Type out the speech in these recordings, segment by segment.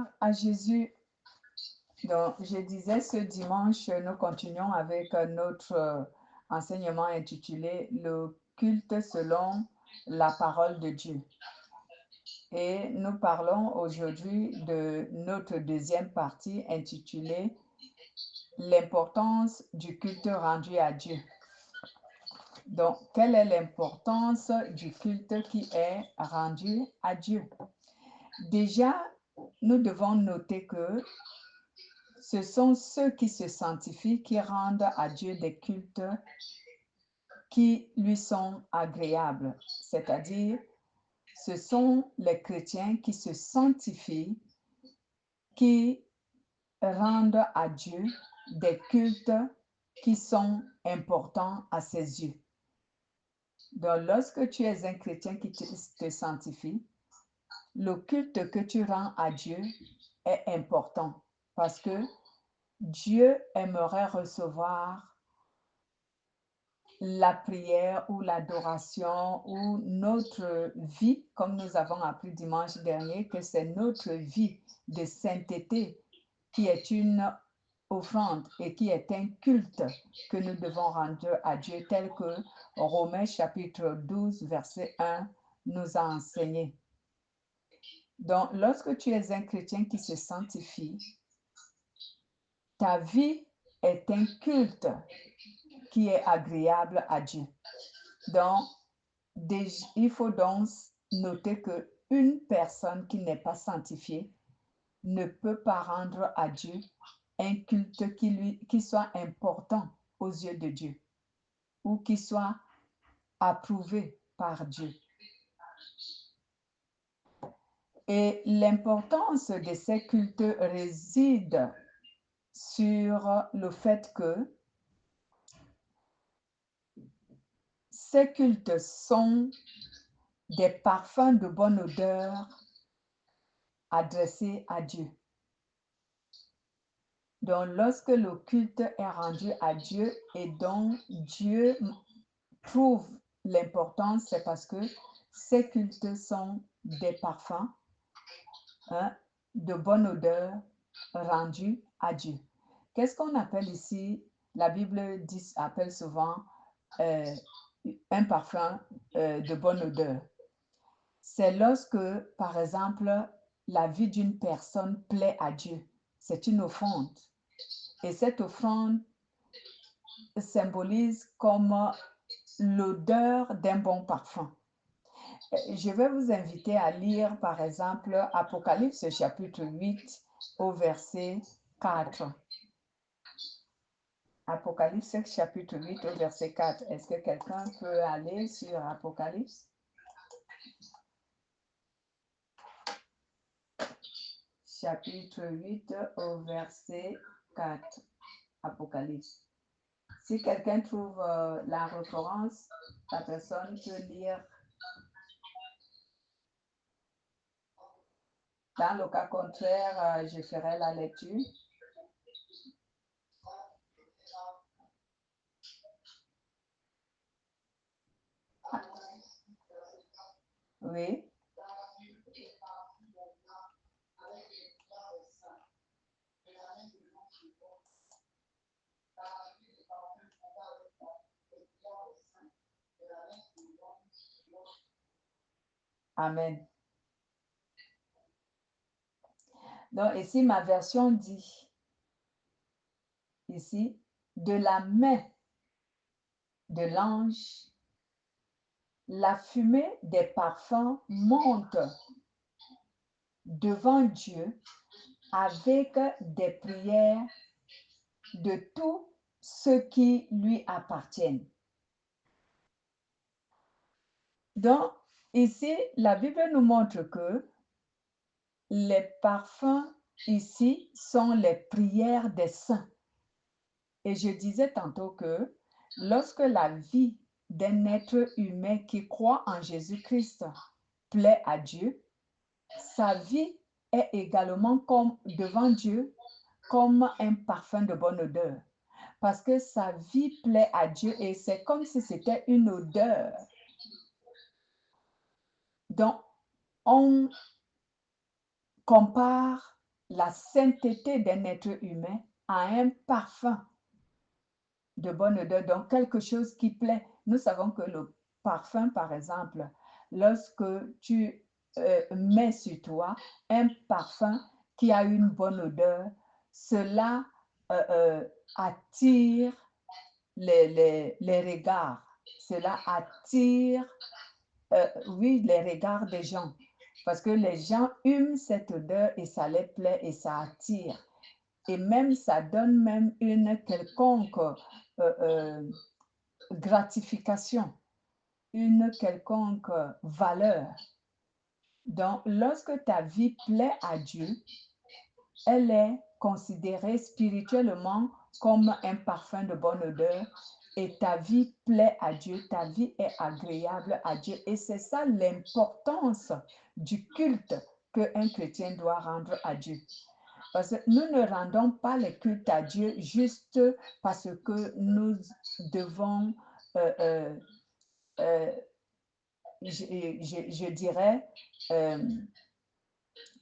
Gloire à Jésus. Donc, je disais ce dimanche, nous continuons avec notre enseignement intitulé « Le culte selon la parole de Dieu ». Et nous parlons aujourd'hui de notre deuxième partie intitulée « L'importance du culte rendu à Dieu ». Donc, quelle est l'importance du culte qui est rendu à Dieu? Déjà, nous devons noter que ce sont ceux qui se sanctifient qui rendent à Dieu des cultes qui lui sont agréables. C'est-à-dire, ce sont les chrétiens qui se sanctifient, qui rendent à Dieu des cultes qui sont importants à ses yeux. Donc, lorsque tu es un chrétien qui te sanctifie, le culte que tu rends à Dieu est important parce que Dieu aimerait recevoir la prière ou l'adoration ou notre vie, comme nous avons appris dimanche dernier, que c'est notre vie de sainteté qui est une offrande et qui est un culte que nous devons rendre à Dieu, tel que Romains chapitre 12, verset 1 nous a enseigné. Donc, lorsque tu es un chrétien qui se sanctifie, ta vie est un culte qui est agréable à Dieu. Donc, il faut donc noter qu'une personne qui n'est pas sanctifiée ne peut pas rendre à Dieu un culte qui soit important aux yeux de Dieu ou qui soit approuvé par Dieu. Et l'importance de ces cultes réside sur le fait que ces cultes sont des parfums de bonne odeur adressés à Dieu. Donc, lorsque le culte est rendu à Dieu et dont Dieu trouve l'importance, c'est parce que ces cultes sont des parfums de bonne odeur rendus à Dieu. Qu'est-ce qu'on appelle ici? La Bible appelle souvent un parfum de bonne odeur. C'est lorsque, par exemple, la vie d'une personne plaît à Dieu. C'est une offrande. Et cette offrande symbolise comme l'odeur d'un bon parfum. Je vais vous inviter à lire, par exemple, Apocalypse chapitre 8 au verset 4. Apocalypse chapitre 8 au verset 4. Est-ce que quelqu'un peut aller sur Apocalypse? Chapitre 8 au verset 4. Apocalypse. Si quelqu'un trouve la référence, la personne peut lire. Dans le cas contraire, je ferai la lecture. Oui. Amen. Donc, ici, ma version dit, ici, de la main de l'ange, la fumée des parfums monte devant Dieu avec des prières de tous ceux qui lui appartiennent. Donc, ici, la Bible nous montre que les parfums ici sont les prières des saints. Et je disais tantôt que lorsque la vie d'un être humain qui croit en Jésus-Christ plaît à Dieu, sa vie est également comme devant Dieu comme un parfum de bonne odeur. Parce que sa vie plaît à Dieu et c'est comme si c'était une odeur. Donc, on compare la sainteté d'un être humain a un parfum de bonne odeur, donc quelque chose qui plaît. Nous savons que le parfum, par exemple, lorsque tu mets sur toi un parfum qui a une bonne odeur, cela attire les regards. Cela attire, oui, les regards des gens. Parce que les gens hument cette odeur et ça les plaît et ça attire. Et même, ça donne même une quelconque gratification, une quelconque valeur. Donc, lorsque ta vie plaît à Dieu, elle est considérée spirituellement comme un parfum de bonne odeur et ta vie plaît à Dieu, ta vie est agréable à Dieu. Et c'est ça l'importance du culte qu'un chrétien doit rendre à Dieu. Parce que nous ne rendons pas le culte à Dieu juste parce que nous devons, je dirais,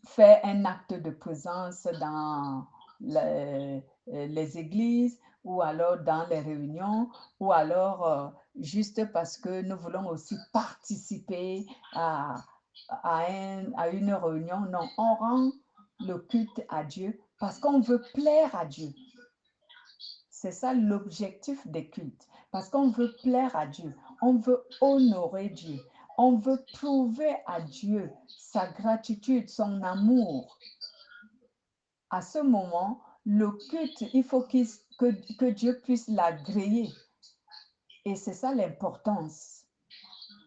faire un acte de présence dans les églises ou alors dans les réunions ou alors juste parce que nous voulons aussi participer à une réunion. Non, on rend le culte à Dieu parce qu'on veut plaire à Dieu. C'est ça l'objectif des cultes. Parce qu'on veut plaire à Dieu, on veut honorer Dieu, on veut prouver à Dieu sa gratitude, son amour. À ce moment, le culte, il faut que Dieu puisse l'agréer. Et c'est ça l'importance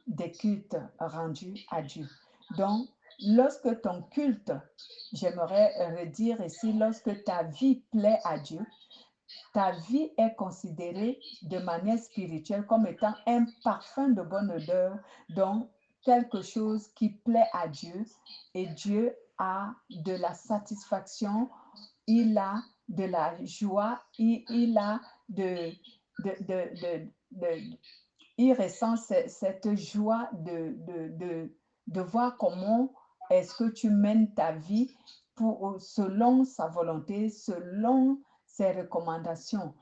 des cultes rendus à Dieu. Donc, lorsque ton culte, j'aimerais redire ici, lorsque ta vie plaît à Dieu, ta vie est considérée de manière spirituelle comme étant un parfum de bonne odeur, donc quelque chose qui plaît à Dieu, et Dieu a de la satisfaction, il a de la joie, il a il ressent cette joie de voir comment est-ce que tu mènes ta vie selon sa volonté, selon ses recommandations.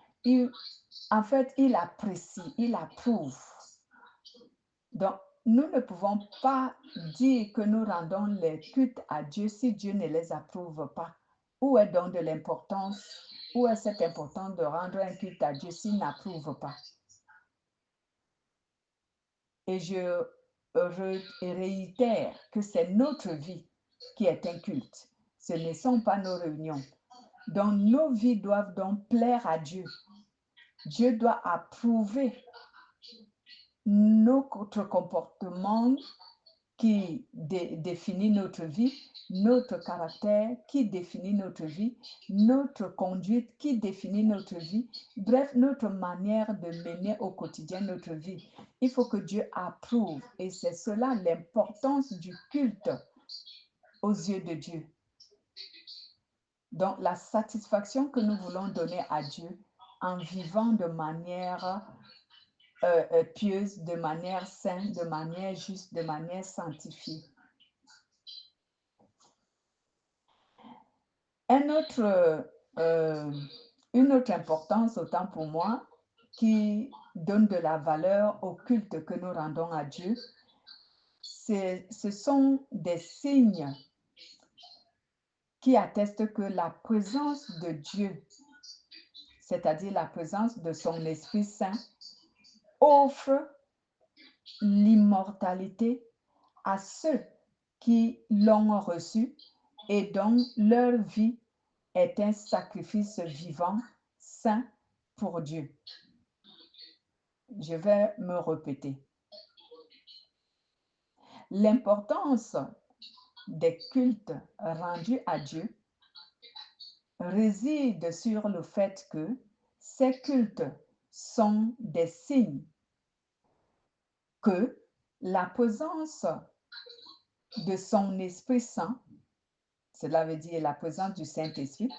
En fait, il apprécie, il approuve. Donc, nous ne pouvons pas dire que nous rendons les cultes à Dieu si Dieu ne les approuve pas. Où est donc de l'importance? Où est cette importance de rendre un culte à Dieu s'il n'approuve pas? Et je réitère que c'est notre vie qui est un culte. Ce ne sont pas nos réunions. Donc, nos vies doivent donc plaire à Dieu. Dieu doit approuver notre comportement qui définit notre vie, notre caractère qui définit notre vie, notre conduite qui définit notre vie, bref, notre manière de mener au quotidien notre vie. Il faut que Dieu approuve et c'est cela l'importance du culte aux yeux de Dieu. Donc, la satisfaction que nous voulons donner à Dieu en vivant de manière pieuse, de manière saine, de manière juste, de manière sanctifiée. Une autre importance, autant pour moi, qui donne de la valeur au culte que nous rendons à Dieu, ce sont des signes qui attestent que la présence de Dieu, c'est-à-dire la présence de son Esprit Saint, offre l'immortalité à ceux qui l'ont reçu et dont leur vie est un sacrifice vivant, saint pour Dieu. Je vais me répéter. L'importance des cultes rendus à Dieu réside sur le fait que ces cultes sont des signes que la présence de son Esprit Saint, cela veut dire la présence du Saint-Esprit,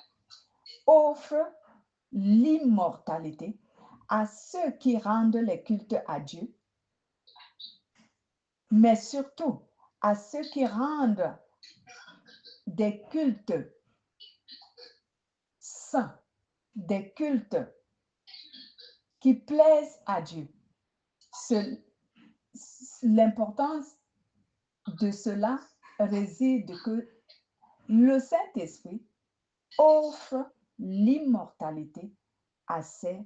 offre l'immortalité à ceux qui rendent les cultes à Dieu, mais surtout à ceux qui rendent des cultes saints, des cultes qui plaisent à Dieu. L'importance de cela réside que le Saint-Esprit offre l'immortalité à ces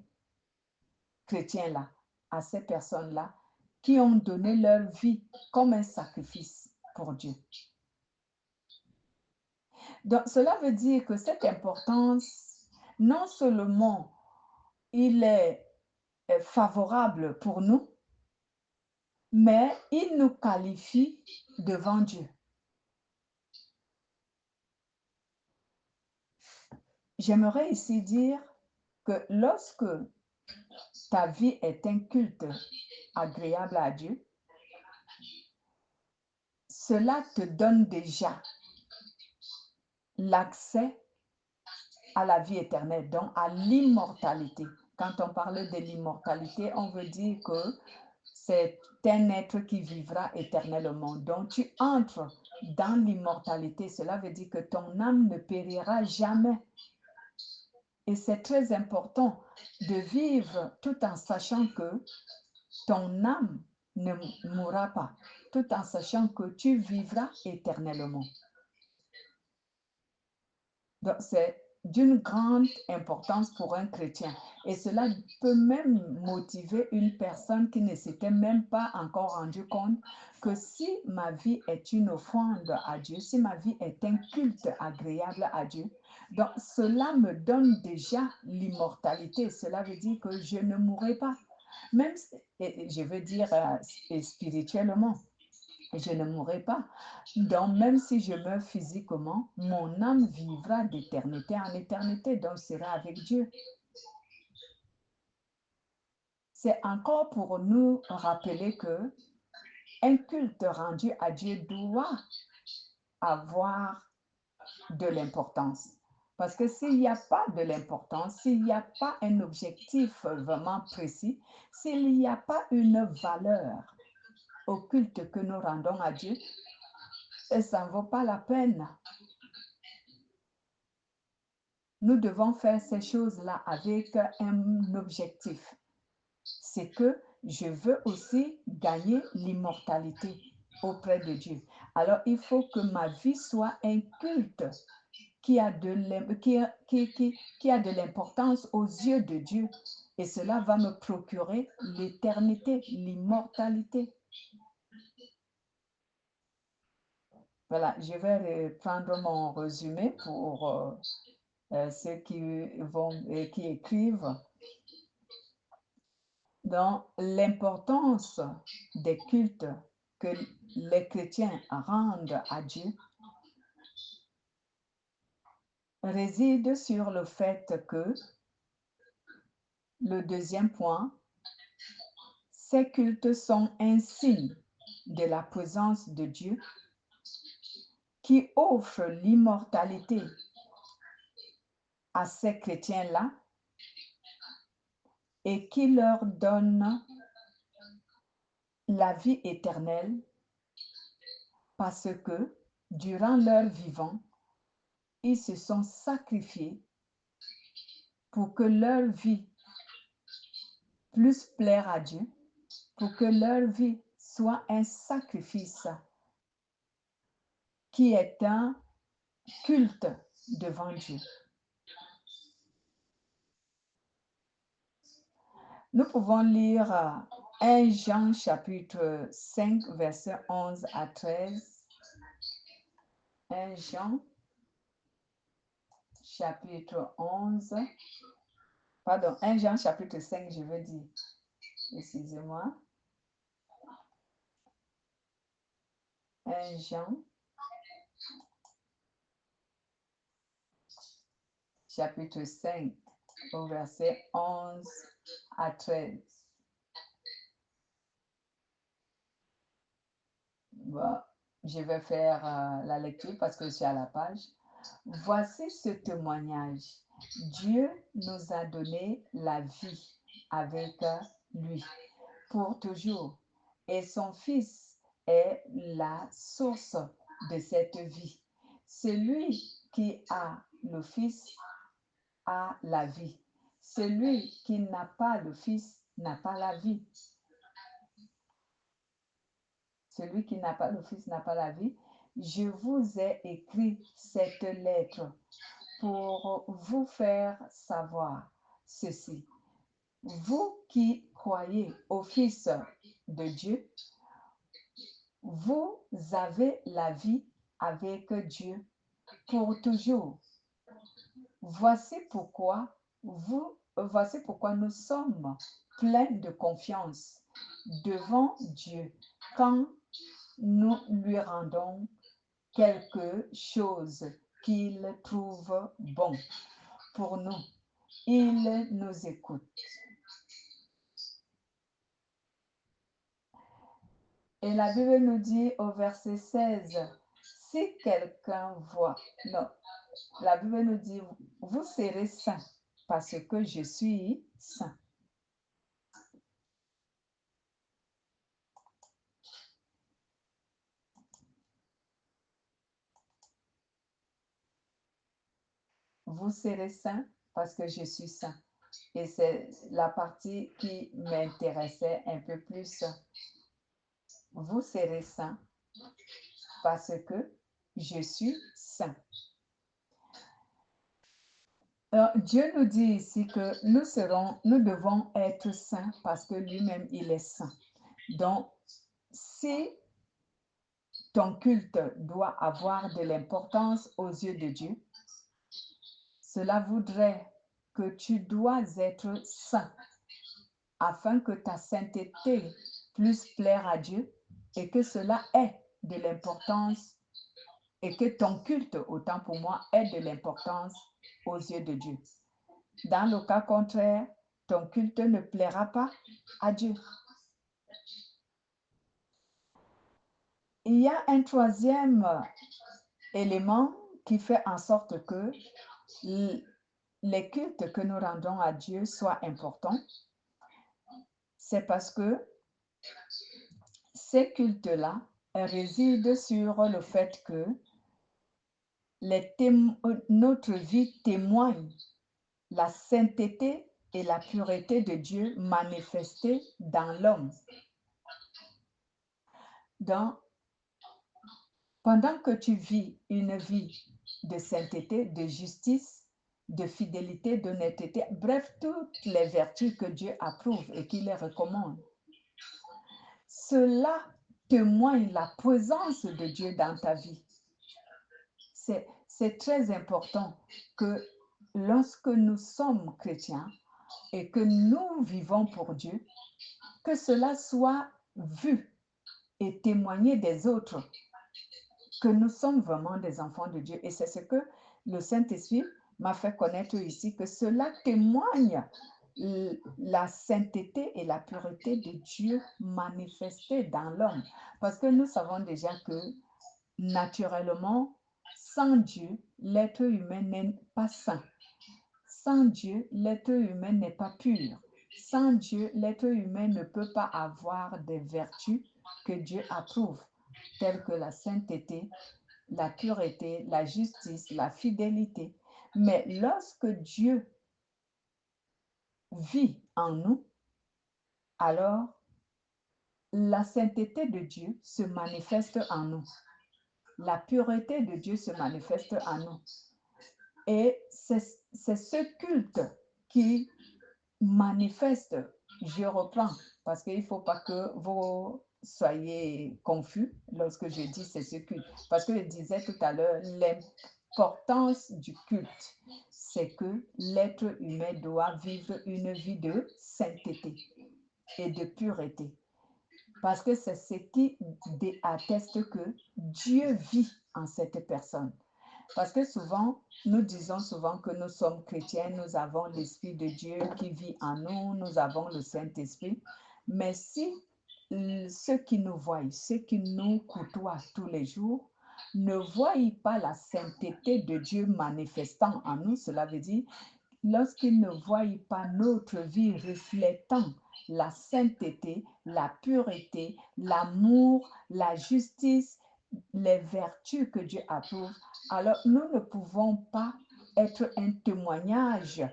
chrétiens-là, à ces personnes-là qui ont donné leur vie comme un sacrifice pour Dieu. Donc, cela veut dire que cette importance, non seulement il est favorable pour nous, mais il nous qualifie devant Dieu. J'aimerais ici dire que lorsque ta vie est un culte agréable à Dieu, cela te donne déjà l'accès à la vie éternelle, donc à l'immortalité. Quand on parle de l'immortalité, on veut dire que c'est un être qui vivra éternellement. Donc tu entres dans l'immortalité. Cela veut dire que ton âme ne périra jamais. Et c'est très important de vivre tout en sachant que ton âme ne mourra pas, tout en sachant que tu vivras éternellement. Donc, c'est d'une grande importance pour un chrétien. Et cela peut même motiver une personne qui ne s'était même pas encore rendu compte que si ma vie est une offrande à Dieu, si ma vie est un culte agréable à Dieu, donc cela me donne déjà l'immortalité. Cela veut dire que je ne mourrai pas. Même, je veux dire spirituellement, je ne mourrai pas. Donc, même si je meurs physiquement, mon âme vivra d'éternité en éternité, donc sera avec Dieu. C'est encore pour nous rappeler que un culte rendu à Dieu doit avoir de l'importance. Parce que s'il n'y a pas de l'importance, s'il n'y a pas un objectif vraiment précis, s'il n'y a pas une valeur au culte que nous rendons à Dieu, ça ne vaut pas la peine. Nous devons faire ces choses-là avec un objectif. C'est que je veux aussi gagner l'immortalité auprès de Dieu. Alors, il faut que ma vie soit un culte qui a de l'importance aux yeux de Dieu. Et cela va me procurer l'éternité, l'immortalité. Voilà, je vais reprendre mon résumé pour ceux qui écrivent. Dans l'importance des cultes que les chrétiens rendent à Dieu réside sur le fait que, le deuxième point, ces cultes sont un signe de la présence de Dieu qui offre l'immortalité à ces chrétiens-là et qui leur donne la vie éternelle parce que durant leur vivant, ils se sont sacrifiés pour que leur vie puisse plaire à Dieu, pour que leur vie soit un sacrifice qui est un culte devant Dieu. Nous pouvons lire 1 Jean chapitre 5, versets 11 à 13. 1 Jean chapitre 11. Pardon, 1 Jean chapitre 5, je veux dire. Excusez-moi. 1 Jean chapitre 5, au verset 11 à 13. Bon, je vais faire la lecture parce que je suis à la page. Voici ce témoignage. Dieu nous a donné la vie avec lui pour toujours. Et son Fils est la source de cette vie. Celui qui a le Fils a la vie. Celui qui n'a pas le Fils n'a pas la vie. Celui qui n'a pas le Fils n'a pas la vie. Je vous ai écrit cette lettre pour vous faire savoir ceci. Vous qui croyez au Fils de Dieu, vous avez la vie avec Dieu pour toujours. Voici pourquoi nous sommes pleins de confiance devant Dieu quand nous lui rendons quelque chose qu'il trouve bon pour nous. Il nous écoute. Et la Bible nous dit au verset 16, si quelqu'un voit, non, la Bible nous dit, vous serez saints parce que je suis saint. Vous serez saints parce que je suis saint. Et c'est la partie qui m'intéressait un peu plus. Vous serez saints parce que je suis saint. Alors, Dieu nous dit ici que nous devons être saints parce que lui-même, il est saint. Donc, si ton culte doit avoir de l'importance aux yeux de Dieu, cela voudrait que tu dois être saint afin que ta sainteté puisse plaire à Dieu et que cela ait de l'importance et que ton culte, autant pour moi, ait de l'importance aux yeux de Dieu. Dans le cas contraire, ton culte ne plaira pas à Dieu. Il y a un troisième élément qui fait en sorte que les cultes que nous rendons à Dieu soient importants. C'est parce que ces cultes-là résident sur le fait que notre vie témoigne la sainteté et la pureté de Dieu manifestées dans l'homme. Donc, pendant que tu vis une vie de sainteté, de justice, de fidélité, d'honnêteté, bref, toutes les vertus que Dieu approuve et qu'il les recommande, cela témoigne la présence de Dieu dans ta vie. C'est très important que lorsque nous sommes chrétiens et que nous vivons pour Dieu, que cela soit vu et témoigné des autres, que nous sommes vraiment des enfants de Dieu. Et c'est ce que le Saint-Esprit m'a fait connaître ici, que cela témoigne la sainteté et la pureté de Dieu manifestée dans l'homme. Parce que nous savons déjà que naturellement, sans Dieu, l'être humain n'est pas saint. Sans Dieu, l'être humain n'est pas pur. Sans Dieu, l'être humain ne peut pas avoir des vertus que Dieu approuve, telles que la sainteté, la pureté, la justice, la fidélité. Mais lorsque Dieu vit en nous, alors la sainteté de Dieu se manifeste en nous. La pureté de Dieu se manifeste en nous. Et c'est ce culte qui manifeste, je reprends, parce qu'il ne faut pas que vous soyez confus lorsque je dis c'est ce culte. Parce que je disais tout à l'heure, l'importance du culte, c'est que l'être humain doit vivre une vie de sainteté et de pureté. Parce que c'est ce qui atteste que Dieu vit en cette personne. Parce que souvent, nous disons souvent que nous sommes chrétiens, nous avons l'Esprit de Dieu qui vit en nous, nous avons le Saint-Esprit. Mais si ceux qui nous voient, ceux qui nous côtoient tous les jours, ne voient pas la sainteté de Dieu manifestant en nous, cela veut dire, lorsqu'ils ne voient pas notre vie reflétant la sainteté, la pureté, l'amour, la justice, les vertus que Dieu approuve, alors nous ne pouvons pas être un témoignage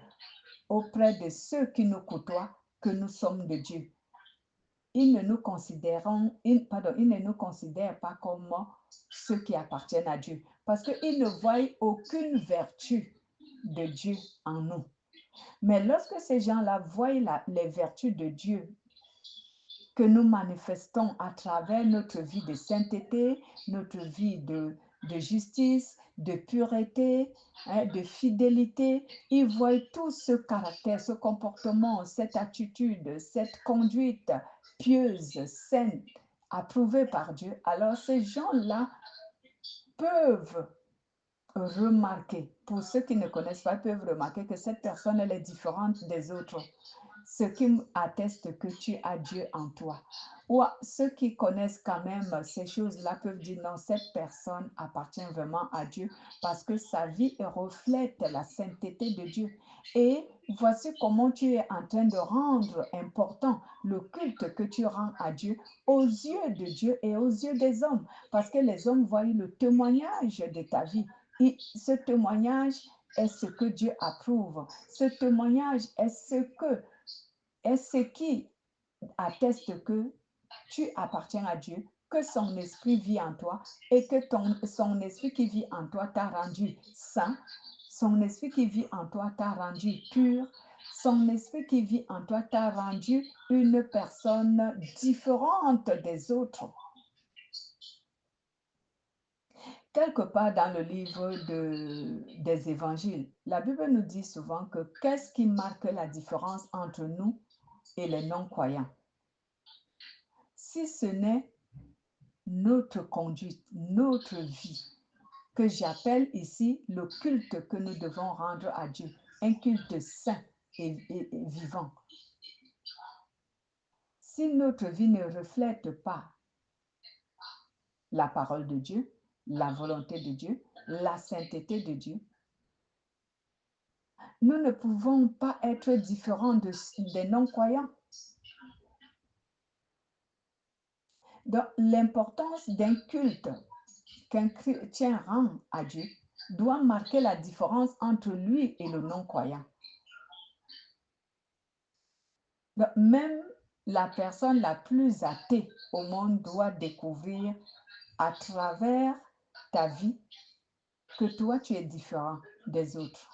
auprès de ceux qui nous côtoient que nous sommes de Dieu. Ils ne nous considèrent pas comme ceux qui appartiennent à Dieu parce qu'ils ne voient aucune vertu de Dieu en nous. Mais lorsque ces gens-là voient les vertus de Dieu que nous manifestons à travers notre vie de sainteté, notre vie de justice, de pureté, de fidélité, ils voient tout ce caractère, ce comportement, cette attitude, cette conduite pieuse, saine, approuvée par Dieu. Alors ces gens-là peuvent remarquer, pour ceux qui ne connaissent pas, peuvent remarquer que cette personne, elle est différente des autres. Ce qui atteste que tu as Dieu en toi. Ou ceux qui connaissent quand même ces choses-là peuvent dire non, cette personne appartient vraiment à Dieu parce que sa vie reflète la sainteté de Dieu. Et voici comment tu es en train de rendre important le culte que tu rends à Dieu aux yeux de Dieu et aux yeux des hommes. Parce que les hommes voient le témoignage de ta vie. Et ce témoignage est ce que Dieu approuve. Ce témoignage est ce qui atteste que tu appartiens à Dieu, que son esprit vit en toi et que son esprit qui vit en toi t'a rendu saint, son esprit qui vit en toi t'a rendu pur, son esprit qui vit en toi t'a rendu une personne différente des autres. Quelque part dans le livre des évangiles, la Bible nous dit souvent que qu'est-ce qui marque la différence entre nous et les non-croyants? Si ce n'est notre conduite, notre vie, que j'appelle ici le culte que nous devons rendre à Dieu, un culte saint et vivant. Si notre vie ne reflète pas la parole de Dieu, la volonté de Dieu, la sainteté de Dieu, nous ne pouvons pas être différents des non-croyants. Donc, l'importance d'un culte qu'un chrétien rend à Dieu doit marquer la différence entre lui et le non-croyant. Donc, même la personne la plus athée au monde doit découvrir à travers ta vie que toi, tu es différent des autres.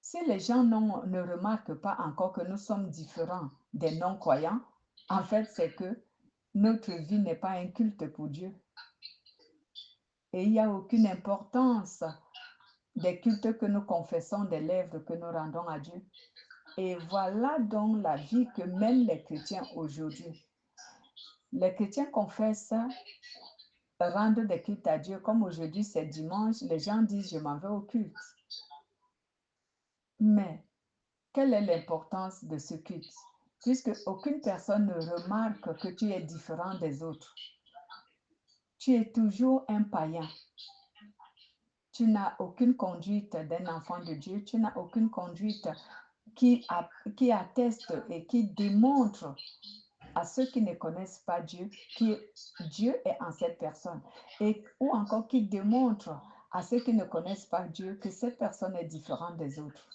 Si les gens ne remarquent pas encore que nous sommes différents des non-croyants, en fait, c'est que notre vie n'est pas un culte pour Dieu. Et il n'y a aucune importance des cultes que nous confessons, des lèvres que nous rendons à Dieu. Et voilà donc la vie que mènent les chrétiens aujourd'hui. Les chrétiens confessent, rendent des cultes à Dieu. Comme aujourd'hui, c'est dimanche, les gens disent « je m'en vais au culte ». Mais quelle est l'importance de ce culte? Puisque aucune personne ne remarque que tu es différent des autres. Tu es toujours un païen. Tu n'as aucune conduite d'un enfant de Dieu. Tu n'as aucune conduite qui atteste et qui démontre à ceux qui ne connaissent pas Dieu que Dieu est en cette personne. Ou encore qui démontre à ceux qui ne connaissent pas Dieu que cette personne est différente des autres.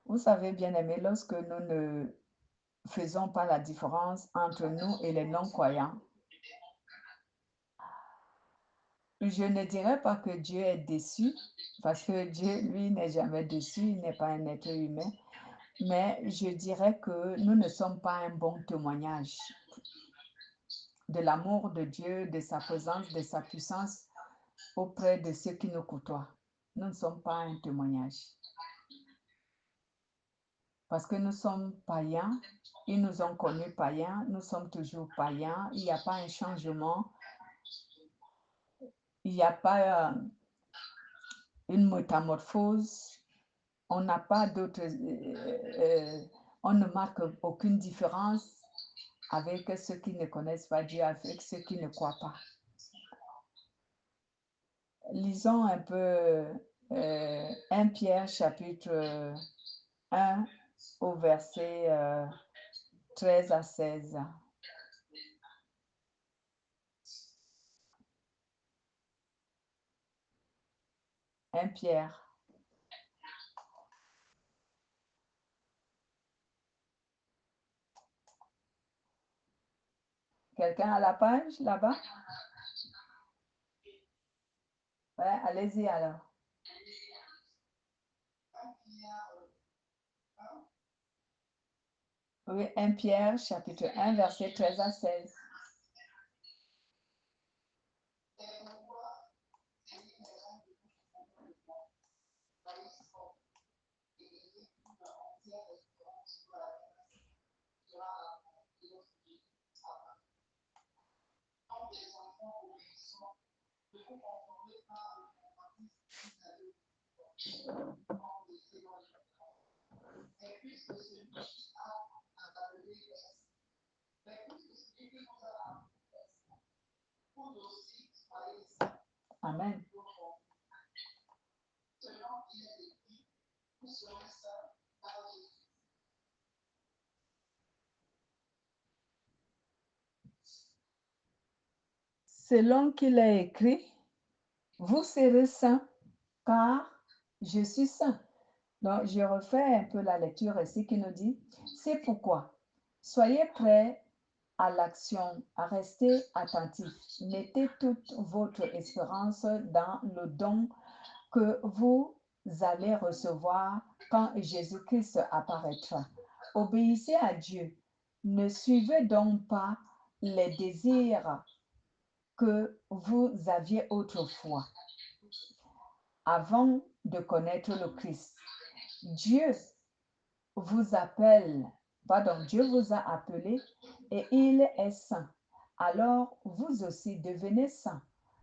Vous savez, bien aimé, lorsque nous ne faisons pas la différence entre nous et les non-croyants, je ne dirais pas que Dieu est déçu, parce que Dieu, lui, n'est jamais déçu, il n'est pas un être humain, mais je dirais que nous ne sommes pas un bon témoignage de l'amour de Dieu, de sa présence, de sa puissance auprès de ceux qui nous côtoient. Nous ne sommes pas un témoignage. Parce que nous sommes païens, ils nous ont connus païens, nous sommes toujours païens, il n'y a pas un changement, il n'y a pas une métamorphose, on n'a pas d'autres, on ne marque aucune différence avec ceux qui ne connaissent pas Dieu, avec ceux qui ne croient pas. Lisons un peu 1 Pierre chapitre 1 au verset 13 à 16. 1 Pierre. Quelqu'un a la page là-bas? Ouais, allez-y alors. Oui, 1 Pierre, chapitre 1, verset 13 à 16. Amen. Selon qu'il est écrit, vous serez saints, car je suis saint. Donc, je refais un peu la lecture ici qui nous dit, c'est pourquoi, soyez prêts à l'action, à rester attentifs. Mettez toute votre espérance dans le don que vous allez recevoir quand Jésus-Christ apparaîtra. Obéissez à Dieu. Ne suivez donc pas les désirs que vous aviez autrefois avant de connaître le Christ. Dieu vous a appelé et il est saint. Alors vous aussi devenez saints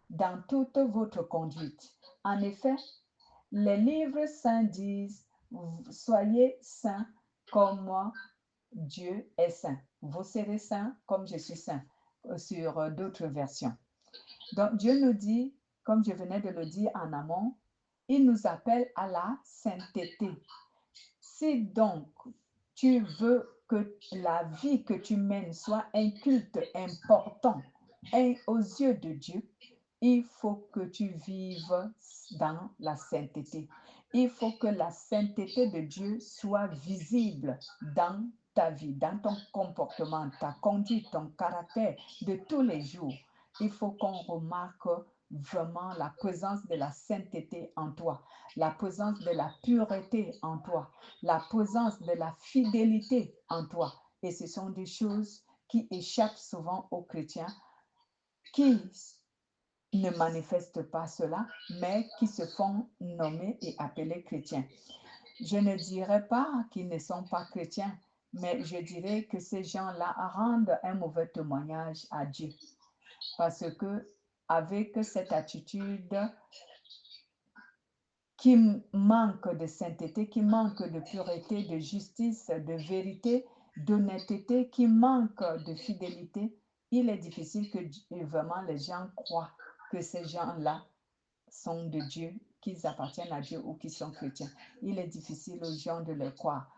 dans toute votre conduite. En effet, les livres saints disent, soyez saints comme moi, Dieu est saint. Vous serez saints comme je suis saint, sur d'autres versions. Donc Dieu nous dit, comme je venais de le dire en amont, il nous appelle à la sainteté. Si donc tu veux que la vie que tu mènes soit un culte important aux yeux de Dieu, il faut que tu vives dans la sainteté. Il faut que la sainteté de Dieu soit visible dans ta vie, dans ton comportement, ta conduite, ton caractère de tous les jours. Il faut qu'on remarque vraiment la présence de la sainteté en toi, la présence de la pureté en toi, la présence de la fidélité en toi. Et ce sont des choses qui échappent souvent aux chrétiens qui ne manifestent pas cela, mais qui se font nommer et appeler chrétiens. Je ne dirais pas qu'ils ne sont pas chrétiens, mais je dirais que ces gens-là rendent un mauvais témoignage à Dieu. Parce que avec cette attitude qui manque de sainteté, qui manque de pureté, de justice, de vérité, d'honnêteté, qui manque de fidélité, il est difficile que vraiment les gens croient que ces gens-là sont de Dieu, qu'ils appartiennent à Dieu ou qu'ils sont chrétiens. Il est difficile aux gens de le croire.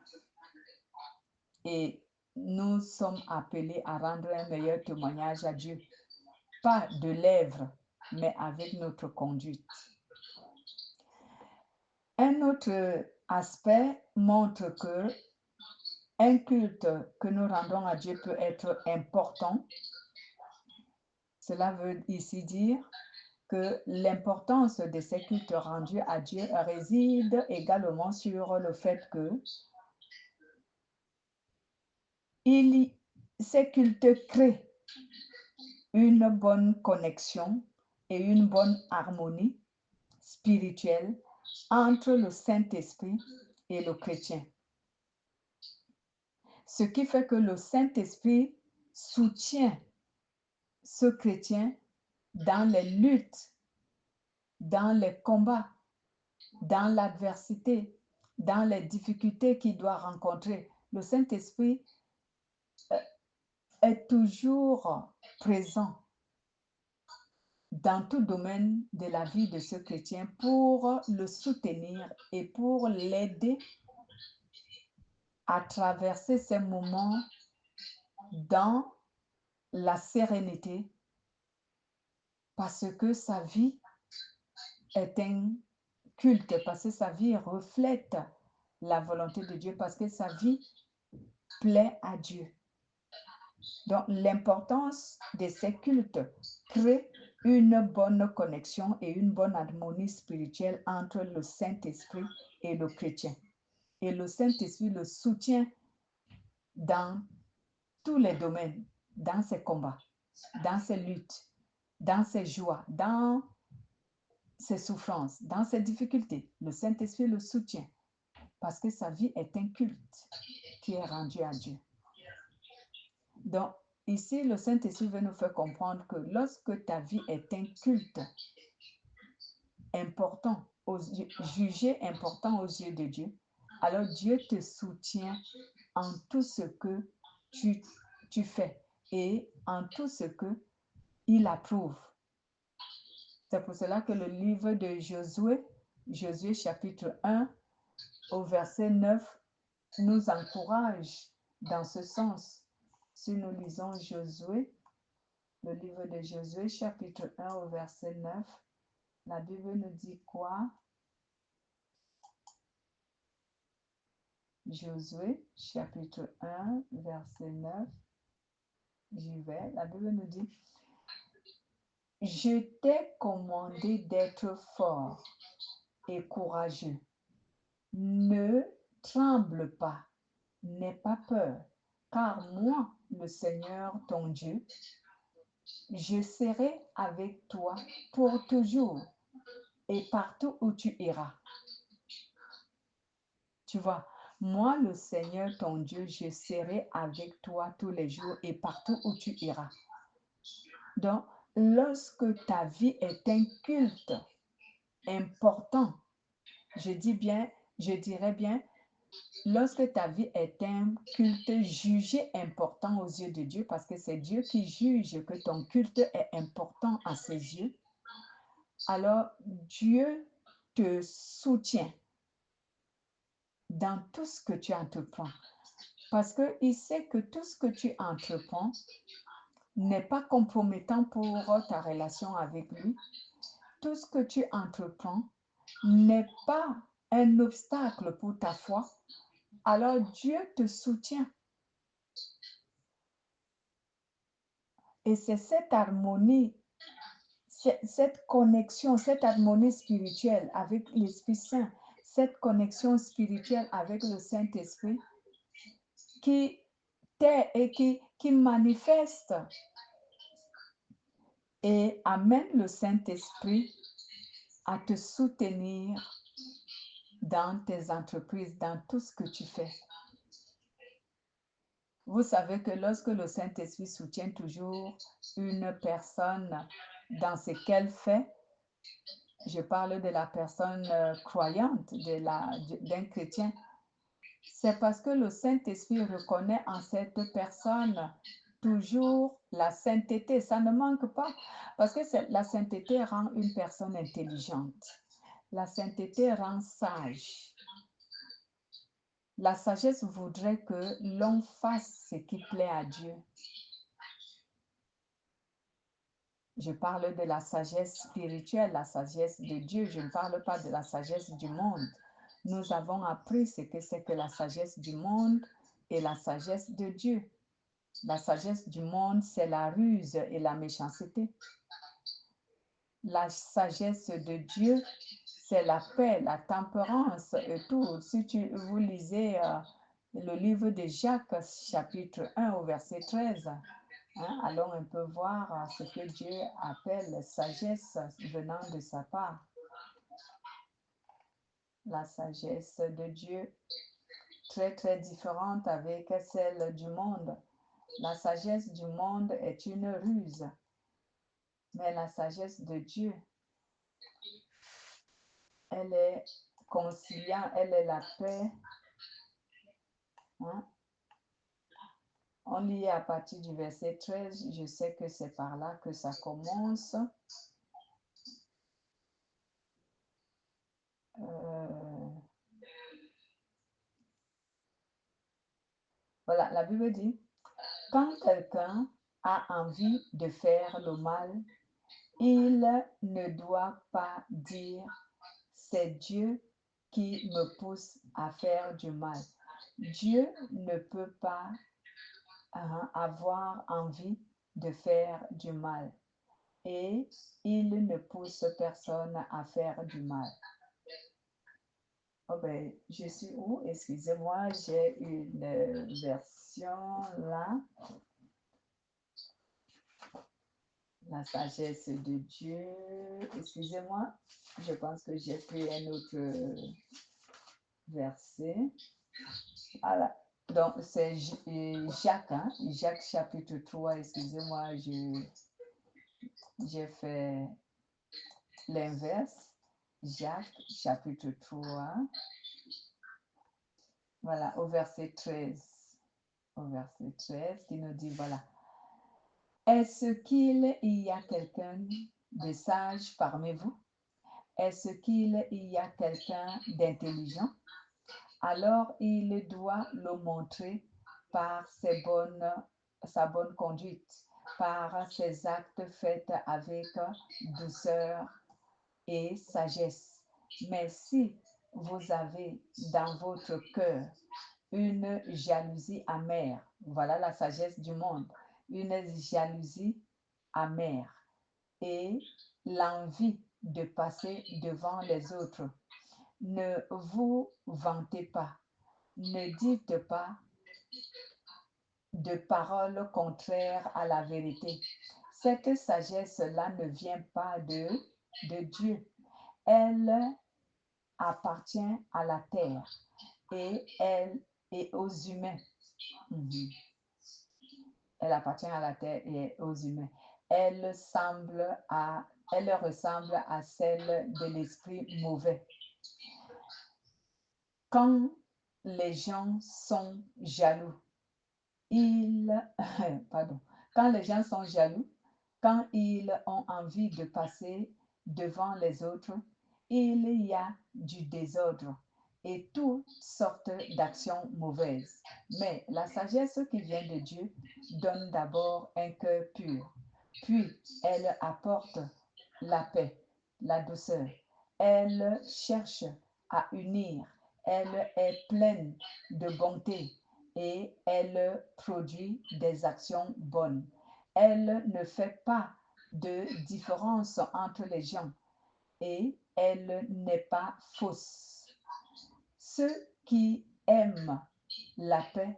Et nous sommes appelés à rendre un meilleur témoignage à Dieu, pas de lèvres, mais avec notre conduite. Un autre aspect montre que un culte que nous rendons à Dieu peut être important. Cela veut ici dire que l'importance de ces cultes rendus à Dieu réside également sur le fait que ces cultes créent une bonne connexion et une bonne harmonie spirituelle entre le Saint-Esprit et le chrétien. Ce qui fait que le Saint-Esprit soutient ce chrétien dans les luttes, dans les combats, dans l'adversité, dans les difficultés qu'il doit rencontrer. Le Saint-Esprit est toujours présent dans tout domaine de la vie de ce chrétien pour le soutenir et pour l'aider à traverser ces moments dans la sérénité, parce que sa vie est un culte, parce que sa vie reflète la volonté de Dieu, parce que sa vie plaît à Dieu. Donc, l'importance de ces cultes crée une bonne connexion et une bonne harmonie spirituelle entre le Saint-Esprit et le chrétien. Et le Saint-Esprit le soutient dans tous les domaines, dans ses combats, dans ses luttes, dans ses joies, dans ses souffrances, dans ses difficultés. Le Saint-Esprit le soutient parce que sa vie est un culte qui est rendu à Dieu. Donc, ici, le Saint-Esprit veut nous faire comprendre que lorsque ta vie est un culte important, jugé important aux yeux de Dieu, alors Dieu te soutient en tout ce que tu fais et en tout ce qu'il approuve. C'est pour cela que le livre de Josué, Josué chapitre 1 au verset 9, nous encourage dans ce sens. Si nous lisons Josué, le livre de Josué chapitre 1 au verset 9, la Bible nous dit quoi? Josué chapitre 1 verset 9, j'y vais, la Bible nous dit: je t'ai commandé d'être fort et courageux. Ne tremble pas, n'aie pas peur, car moi, le Seigneur ton Dieu, je serai avec toi pour toujours et partout où tu iras. Tu vois, moi, le Seigneur ton Dieu, je serai avec toi tous les jours et partout où tu iras. Donc, lorsque ta vie est un culte important, je dirais bien, lorsque ta vie est un culte jugé important aux yeux de Dieu, parce que c'est Dieu qui juge que ton culte est important à ses yeux, alors Dieu te soutient dans tout ce que tu entreprends. Parce qu'il sait que tout ce que tu entreprends n'est pas compromettant pour ta relation avec lui. Tout ce que tu entreprends n'est pas un obstacle pour ta foi. Alors Dieu te soutient. Et c'est cette harmonie, cette connexion, cette harmonie spirituelle avec l'Esprit Saint, cette connexion spirituelle avec le Saint-Esprit qui t'est et qui manifeste et amène le Saint-Esprit à te soutenir dans tes entreprises, dans tout ce que tu fais. Vous savez que lorsque le Saint-Esprit soutient toujours une personne dans ce qu'elle fait, je parle de la personne croyante, d'un chrétien, c'est parce que le Saint-Esprit reconnaît en cette personne toujours la sainteté. Ça ne manque pas, parce que la sainteté rend une personne intelligente. La sainteté rend sage. La sagesse voudrait que l'on fasse ce qui plaît à Dieu. Je parle de la sagesse spirituelle, la sagesse de Dieu. Je ne parle pas de la sagesse du monde. Nous avons appris ce que c'est que la sagesse du monde et la sagesse de Dieu. La sagesse du monde, c'est la ruse et la méchanceté. La sagesse de Dieu, c'est la paix, la tempérance et tout. Si vous lisez le livre de Jacques, chapitre 1 au verset 13, allons un peu voir ce que Dieu appelle sagesse venant de sa part. La sagesse de Dieu, très très différente avec celle du monde. La sagesse du monde est une ruse, mais la sagesse de Dieu, elle est conciliante, elle est la paix. On lit à partir du verset 13, je sais que c'est par là que ça commence. Voilà, la Bible dit: quand quelqu'un a envie de faire le mal, il ne doit pas dire c'est Dieu qui me pousse à faire du mal. Dieu ne peut pas avoir envie de faire du mal et il ne pousse personne à faire du mal. Oh ben, je suis où? Excusez-moi, j'ai une version là. La sagesse de Dieu. Excusez-moi, je pense que j'ai pris un autre verset. Voilà. Donc, c'est Jacques, hein? Jacques chapitre 3. Excusez-moi, j'ai fait l'inverse. Jacques chapitre 3. Voilà, au verset 13. Au verset 13 qui nous dit, voilà. Est-ce qu'il y a quelqu'un de sage parmi vous? Est-ce qu'il y a quelqu'un d'intelligent? Alors il doit le montrer par sa bonne conduite, par ses actes faits avec douceur et sagesse. Mais si vous avez dans votre cœur une jalousie amère, voilà la sagesse du monde, une jalousie amère et l'envie de passer devant les autres, ne vous vantez pas, ne dites pas de paroles contraires à la vérité. Cette sagesse-là ne vient pas de Dieu. Elle appartient à la terre et aux humains. Elle appartient à la terre et aux humains. Elle ressemble à celle de l'esprit mauvais. Quand les gens sont jaloux, quand les gens sont jaloux, quand ils ont envie de passer devant les autres, il y a du désordre et toutes sortes d'actions mauvaises. Mais la sagesse qui vient de Dieu donne d'abord un cœur pur, puis elle apporte la paix, la douceur. Elle cherche à unir, elle est pleine de bonté et elle produit des actions bonnes. Elle ne fait pas de différence entre les gens et elle n'est pas fausse. Ceux qui aiment la paix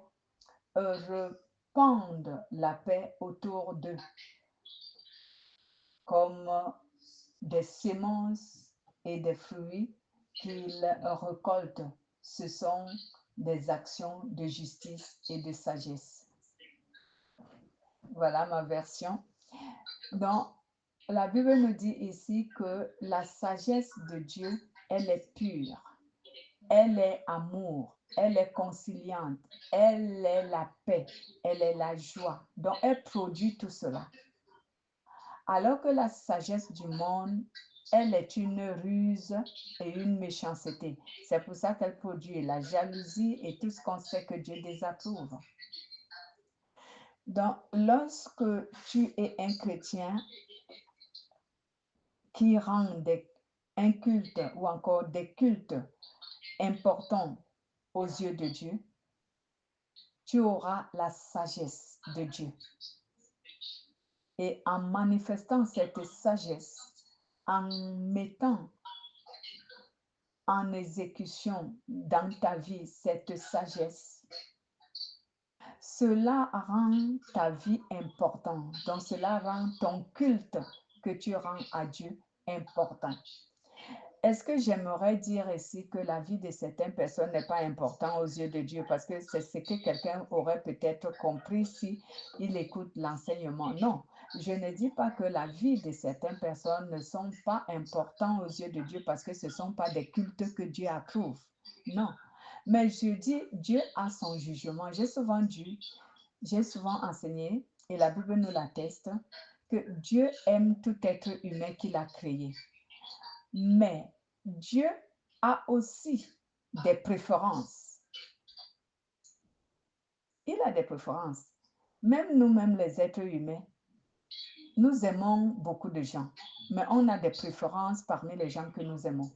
répandent la paix autour d'eux comme des semences et des fruits qu'ils récoltent. Ce sont des actions de justice et de sagesse. Voilà ma version. Donc, la Bible nous dit ici que la sagesse de Dieu, elle est pure, elle est amour, elle est conciliante, elle est la paix, elle est la joie. Donc, elle produit tout cela. Alors que la sagesse du monde, elle est une ruse et une méchanceté. C'est pour ça qu'elle produit la jalousie et tout ce qu'on sait que Dieu désapprouve. Donc, lorsque tu es un chrétien qui rend un culte ou encore des cultes importants aux yeux de Dieu, tu auras la sagesse de Dieu. Et en manifestant cette sagesse, en mettant en exécution dans ta vie cette sagesse, cela rend ta vie importante. Donc, cela rend ton culte que tu rends à Dieu important. Est-ce que j'aimerais dire ici que la vie de certaines personnes n'est pas importante aux yeux de Dieu parce que c'est ce que quelqu'un aurait peut-être compris si il écoute l'enseignement? Non, je ne dis pas que la vie de certaines personnes ne sont pas importantes aux yeux de Dieu parce que ce ne sont pas des cultes que Dieu approuve. Non, mais je dis Dieu a son jugement. J'ai souvent enseigné, et la Bible nous l'atteste, que Dieu aime tout être humain qu'il a créé. Mais Dieu a aussi des préférences. Il a des préférences. Même nous-mêmes, les êtres humains, nous aimons beaucoup de gens, mais on a des préférences parmi les gens que nous aimons.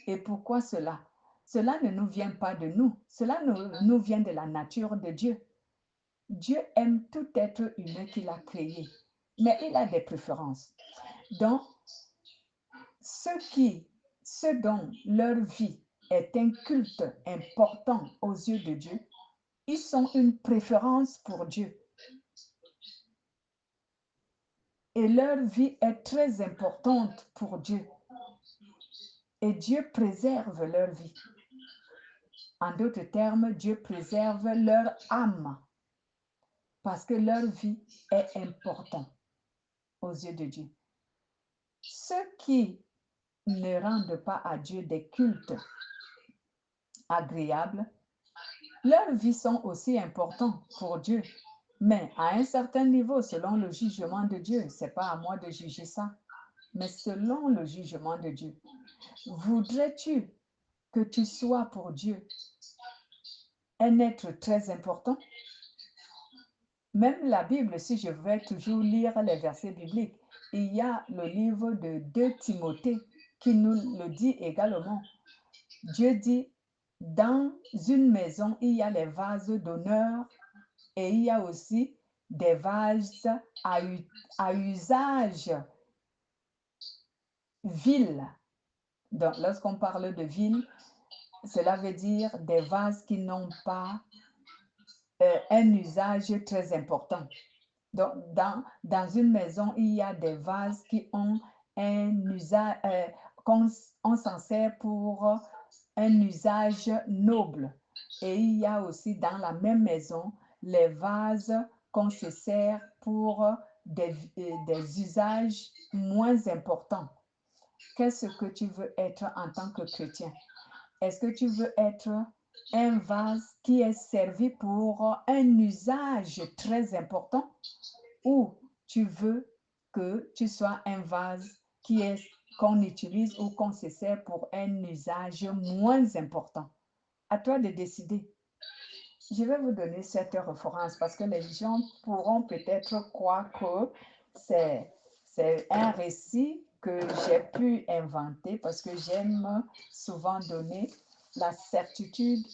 Et pourquoi cela? Cela ne nous vient pas de nous. Cela nous vient de la nature de Dieu. Dieu aime tout être humain qu'il a créé, mais il a des préférences. Donc, ceux dont leur vie est un culte important aux yeux de Dieu, ils sont une préférence pour Dieu. Et leur vie est très importante pour Dieu. Et Dieu préserve leur vie. En d'autres termes, Dieu préserve leur âme parce que leur vie est importante aux yeux de Dieu. Ceux qui ne rendent pas à Dieu des cultes agréables, leurs vies sont aussi importantes pour Dieu, mais à un certain niveau, selon le jugement de Dieu. Ce n'est pas à moi de juger ça, mais selon le jugement de Dieu. Voudrais-tu que tu sois pour Dieu un être très important? Même la Bible, si je vais toujours lire les versets bibliques, il y a le livre de 2 Timothée qui nous le dit également. Dieu dit, dans une maison, il y a les vases d'honneur et il y a aussi des vases à usage vil. Donc, lorsqu'on parle de vil, cela veut dire des vases qui n'ont pas un usage très important. Donc, dans une maison, il y a des vases qui ont un usage, on s'en sert pour un usage noble. Et il y a aussi dans la même maison les vases qu'on se sert pour des usages moins importants. Qu'est-ce que tu veux être en tant que chrétien? Est-ce que tu veux être un vase qui est servi pour un usage très important ou tu veux que tu sois un vase qu'on utilise ou qu'on se sert pour un usage moins important? À toi de décider. Je vais vous donner cette référence parce que les gens pourront peut-être croire que c'est un récit que j'ai pu inventer parce que j'aime souvent donner la certitude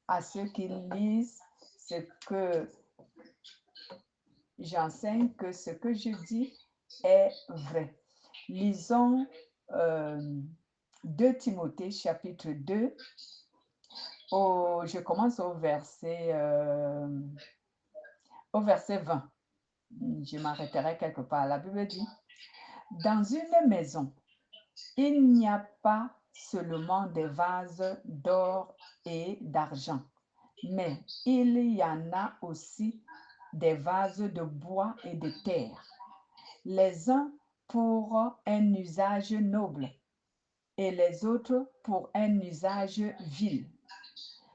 à ceux qui lisent ce que j'enseigne, que ce que je dis est vrai. Lisons 2 Timothée chapitre 2. Je commence au verset 20. Je m'arrêterai quelque part. La Bible dit, dans une maison, il n'y a pas seulement des vases d'or et d'argent, mais il y en a aussi des vases de bois et de terre, les uns pour un usage noble et les autres pour un usage vil.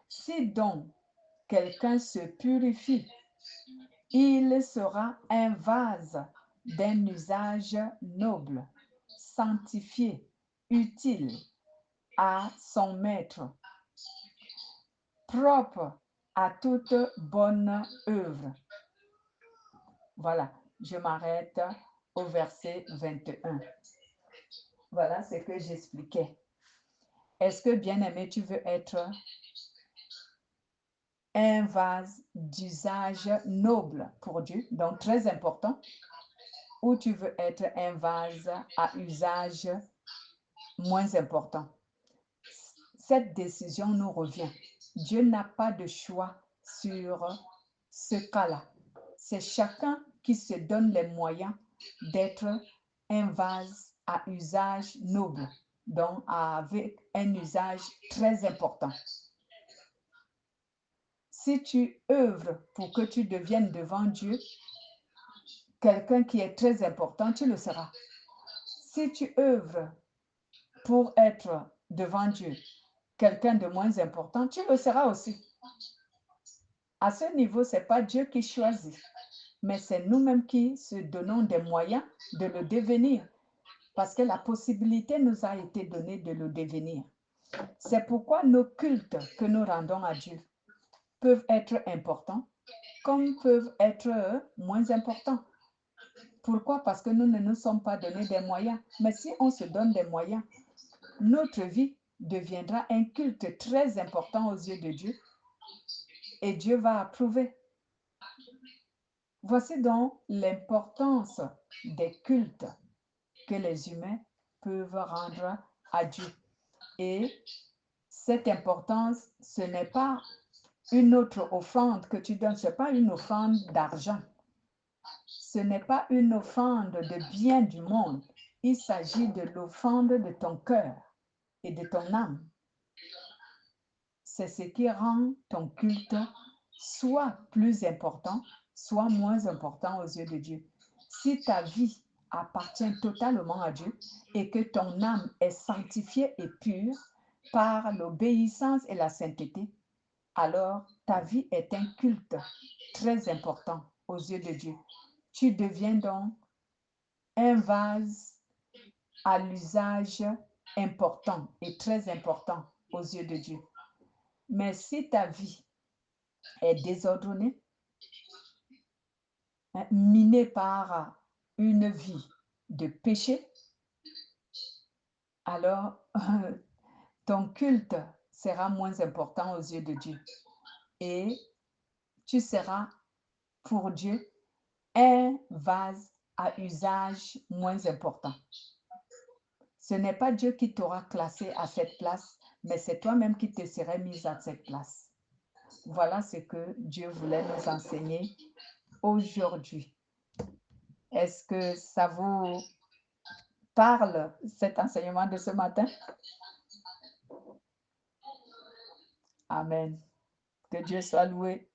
Si donc quelqu'un se purifie, il sera un vase d'un usage noble, sanctifié, utile à son maître, propre à toute bonne œuvre. Voilà, je m'arrête au verset 21. Voilà ce que j'expliquais. Est-ce que, bien-aimé, tu veux être un vase d'usage noble pour Dieu, donc très important, ou tu veux être un vase à usage moins important? Cette décision nous revient. Dieu n'a pas de choix sur ce cas-là. C'est chacun qui se donne les moyens d'être un vase à usage noble, donc avec un usage très important. Si tu œuvres pour que tu deviennes devant Dieu quelqu'un qui est très important, tu le seras. Si tu œuvres pour être devant Dieu quelqu'un de moins important, tu le seras aussi. À ce niveau, ce n'est pas Dieu qui choisit, mais c'est nous-mêmes qui se donnons des moyens de le devenir, parce que la possibilité nous a été donnée de le devenir. C'est pourquoi nos cultes que nous rendons à Dieu peuvent être importants, comme peuvent être moins importants. Pourquoi? Parce que nous ne nous sommes pas donné des moyens. Mais si on se donne des moyens, notre vie deviendra un culte très important aux yeux de Dieu et Dieu va approuver. Voici donc l'importance des cultes que les humains peuvent rendre à Dieu. Et cette importance, ce n'est pas une autre offrande que tu donnes, ce n'est pas une offrande d'argent. Ce n'est pas une offrande de bien du monde. Il s'agit de l'offrande de ton cœur et de ton âme. C'est ce qui rend ton culte soit plus important, soit moins important aux yeux de Dieu. Si ta vie appartient totalement à Dieu et que ton âme est sanctifiée et pure par l'obéissance et la sainteté, alors ta vie est un culte très important aux yeux de Dieu. Tu deviens donc un vase à l'usage important et très important aux yeux de Dieu. Mais si ta vie est désordonnée, minée par une vie de péché, alors ton culte sera moins important aux yeux de Dieu. Et tu seras pour Dieu un vase à usage moins important. Ce n'est pas Dieu qui t'aura classé à cette place, mais c'est toi-même qui te serais mise à cette place. Voilà ce que Dieu voulait nous enseigner aujourd'hui. Est-ce que ça vous parle, cet enseignement de ce matin? Amen. Que Dieu soit loué.